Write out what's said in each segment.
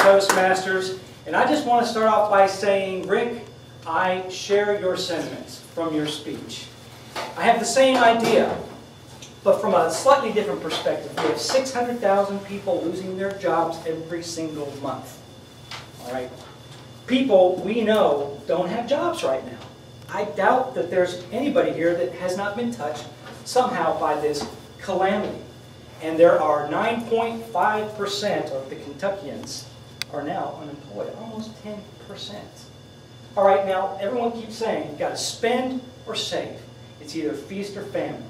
Toastmasters. And I just want to start off by saying, Rick, I share your sentiments from your speech. I have the same idea, but from a slightly different perspective. We have 600,000 people losing their jobs every single month. All right? People we know don't have jobs right now. I doubt that there's anybody here that has not been touched somehow by this calamity. And there are 9.5% of the Kentuckians are now unemployed, almost 10%. All right, now everyone keeps saying you've got to spend or save. It's either feast or famine.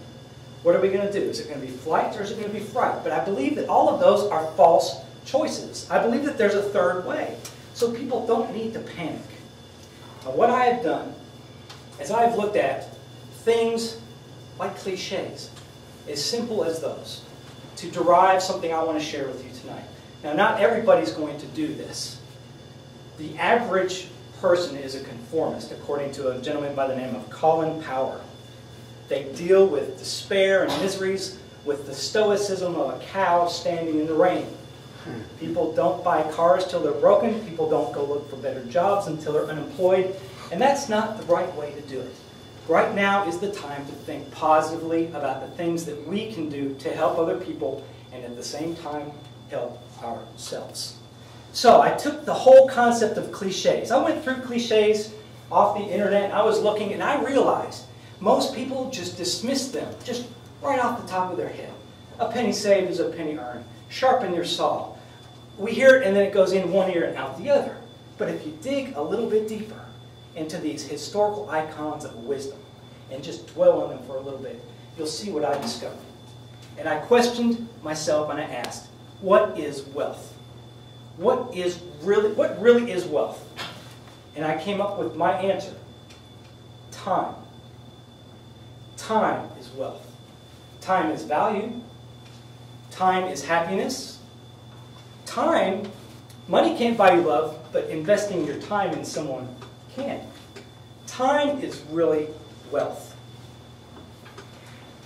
What are we going to do? Is it going to be flight or is it going to be fright? But I believe that all of those are false choices. I believe that there's a third way. So people don't need to panic. Now, what I have done is I've looked at things like cliches, as simple as those, to derive something I want to share with you tonight. Now, not everybody's going to do this. The average person is a conformist, according to a gentleman by the name of Colin Powell. They deal with despair and miseries with the stoicism of a cow standing in the rain. People don't buy cars till they're broken. People don't go look for better jobs until they're unemployed. And that's not the right way to do it. Right now is the time to think positively about the things that we can do to help other people and at the same time help ourselves. So I took the whole concept of cliches. I went through cliches off the internet. I was looking and I realized most people just dismiss them just right off the top of their head. A penny saved is a penny earned. Sharpen your saw. We hear it and then it goes in one ear and out the other. But if you dig a little bit deeper into these historical icons of wisdom and just dwell on them for a little bit, you'll see what I discovered. And I questioned myself and I asked, what is wealth? What really is wealth? And I came up with my answer. Time. Time is wealth. Time is value. Time is happiness. Time, money can't buy you love, but investing your time in someone can. Time is really wealth.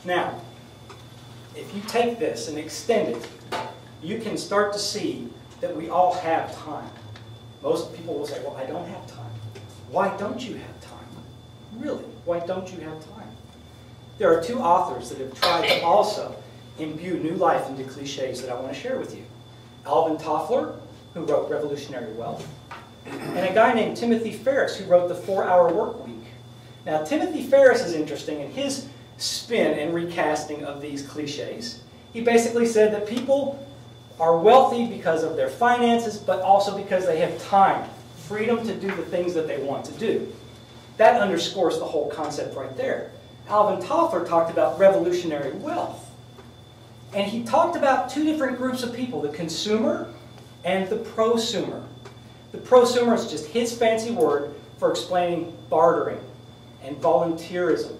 Now, if you take this and extend it, you can start to see that we all have time. Most people will say, well, I don't have time. Why don't you have time? Really, why don't you have time? There are two authors that have tried to also imbue new life into cliches that I want to share with you. Alvin Toffler, who wrote Revolutionary Wealth, and a guy named Timothy Ferriss, who wrote The 4-Hour Work Week. Now, Timothy Ferriss is interesting in his spin and recasting of these cliches. He basically said that people are wealthy because of their finances, but also because they have time, freedom to do the things that they want to do. That underscores the whole concept right there. Alvin Toffler talked about revolutionary wealth. And he talked about two different groups of people, the consumer and the prosumer. The prosumer is just his fancy word for explaining bartering and volunteerism.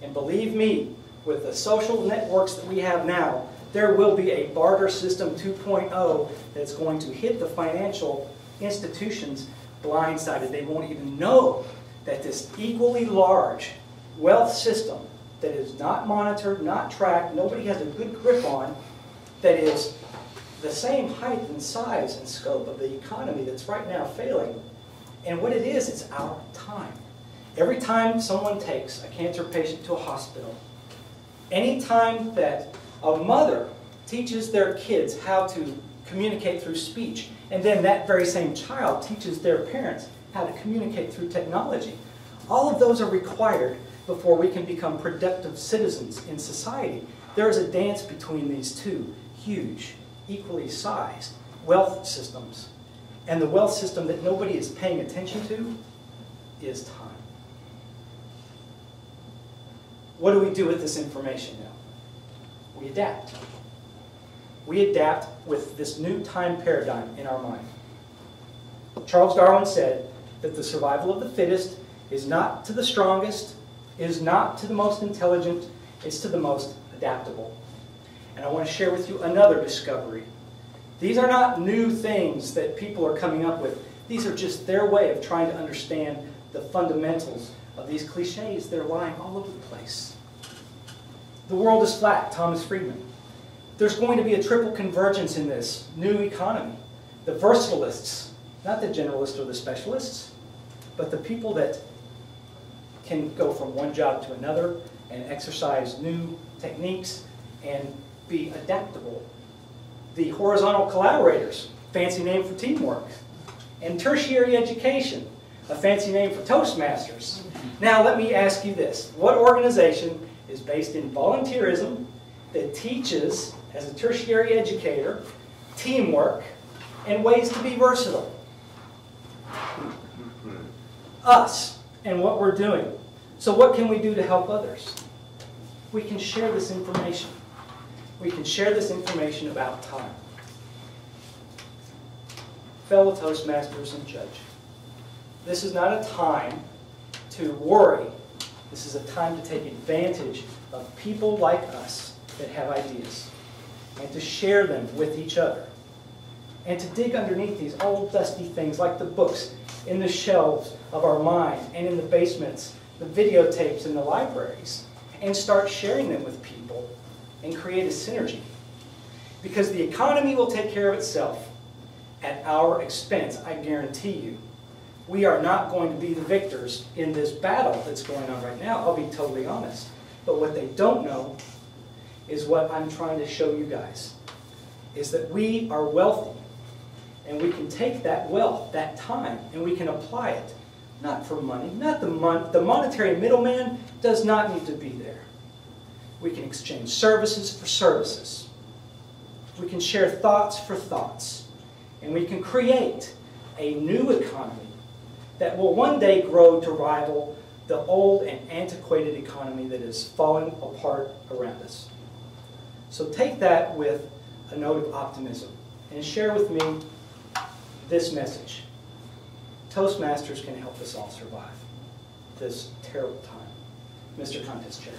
And believe me, with the social networks that we have now, there will be a barter system 2.0 that's going to hit the financial institutions blindsided. They won't even know that this equally large wealth system that is not monitored, not tracked, nobody has a good grip on, that is the same height and size and scope of the economy that's right now failing. And what it is, it's our time. Every time someone takes a cancer patient to a hospital, any time that a mother teaches their kids how to communicate through speech, and then that very same child teaches their parents how to communicate through technology, all of those are required before we can become productive citizens in society. There is a dance between these two huge, equally sized wealth systems. And the wealth system that nobody is paying attention to is time. What do we do with this information now? We adapt. We adapt with this new time paradigm in our mind. Charles Darwin said that the survival of the fittest is not to the strongest, is not to the most intelligent, it's to the most adaptable. And I want to share with you another discovery. These are not new things that people are coming up with. These are just their way of trying to understand the fundamentals of these cliches that are lying all over the place. The world is flat, Thomas Friedman. There's going to be a triple convergence in this new economy. The versatilists, not the generalists or the specialists, but the people that can go from one job to another and exercise new techniques and be adaptable. The horizontal collaborators, fancy name for teamwork. And tertiary education, a fancy name for Toastmasters. Now let me ask you this. What organization is based in volunteerism that teaches, as a tertiary educator, teamwork and ways to be versatile? Us and what we're doing. So what can we do to help others? We can share this information. We can share this information about time. Fellow Toastmasters and Judge, this is not a time to worry. This is a time to take advantage of people like us that have ideas and to share them with each other and to dig underneath these old dusty things like the books in the shelves of our mind and in the basements, the videotapes in the libraries, and start sharing them with people and create a synergy. Because the economy will take care of itself at our expense, I guarantee you. We are not going to be the victors in this battle that's going on right now, I'll be totally honest. But what they don't know is what I'm trying to show you guys, is that we are wealthy, and we can take that wealth, that time, and we can apply it, not for money, not the monetary middleman does not need to be there. We can exchange services for services. We can share thoughts for thoughts. And we can create a new economy that will one day grow to rival the old and antiquated economy that is falling apart around us. So take that with a note of optimism and share with me this message. Toastmasters can help us all survive this terrible time. Mr. Contest Chair.